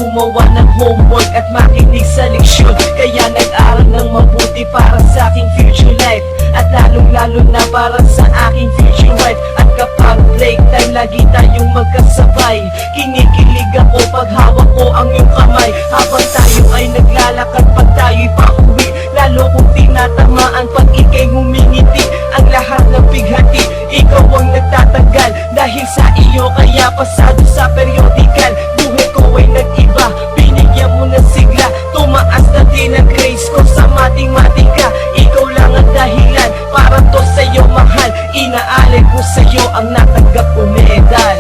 gumawa ng homework at makinig sa leksyon. Kaya nag-aral ng mabuti para sa aking future life, at lalong-lalo na para sa aking future wife. At kapag break time, lagi tayong magkasabay. Kinikilig ako pag hawak ko ang iyong kamay, habang tayo ay naglalakad pag tayo'y pauwi. Lalo kong tinatamaan pag ika'y ngumingiti. Ang lahat ng bighati, ikaw ang nagtatagal. Dahil sa iyo kaya pasado sa periodical. Buhay ko ay nag-iba, binigyan mo ng sigla. Tumaas na din ang grades ko sa matematika. Ikaw lang ang dahilan para to sa'yo mahal. Inaalay ko sa'yo ang natanggap ko medal.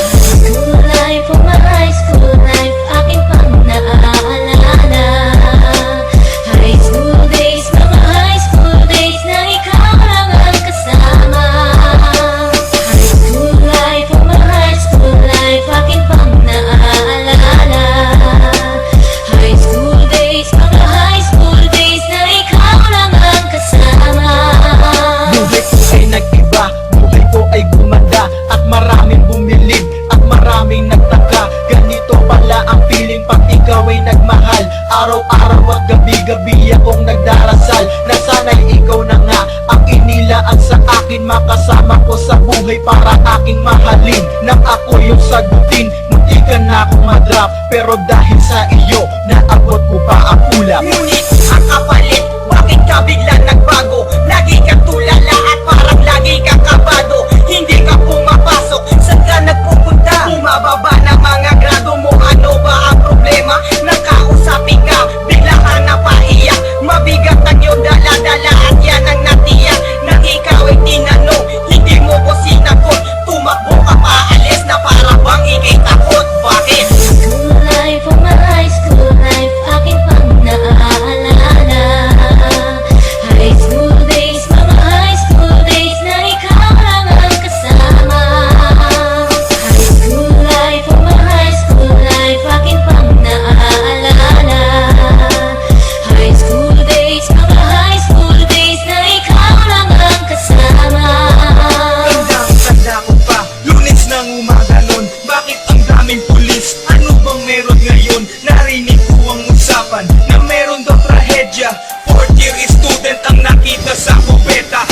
School life, oh my high school life, aking pang naaalala. High school days, mga high school days na ikaw lang ang kasama. High school life, oh my high school life, aking pang naaalala. High school days, mga high school days na ikaw lang ang kasama. Buhay ko ay nag-iba, buhay ko ay gumanda, at maraming bumilib, at maraming nagtaka. Ganito pala ang feeling pag ikaw ay nagmahal. Araw-araw at gabi-gabi akong nagdarasal na sana'y ikaw na nga ang inilaan sa akin. Makasama ko sa buhay para aking mahalin. Nang ako yung sagutin, munti ka na akong madrop, pero dahil sa iyo, naabot mo pa ang ulap. Ngunit ang kapalit, bakit ka bigla nagbago? Lagi kang tulala at parang lagi kang kabado. Hindi ka pumapasok, saan ka nagpupunta? Bumababa na mga grado mo, ano ba ang problema? Nakausapin ka, bigla ka napaiyak. Mabigat ang iyong dala-dala at yan ang natiyak. Nang ikaw ay tinanong, hindi mo ko sinagot. Tumakbo ka pa, alis na para bang ikay takot. Bakit? School life, oh my high school life, aking pang naaalala. High school days, mga high school days na ikaw lang ang kasama. High school life, oh my high school life, aking pang naaalala. High school days, mga high school days na ikaw lang ang kasama. Tanda ko pa, Lunes ng umaga nun. Bakit ang daming pulis? Ano bang meron ngayon? Narinig ko ang usapan na meron daw trahedya. Fourth year student ang nakita sa kubeta.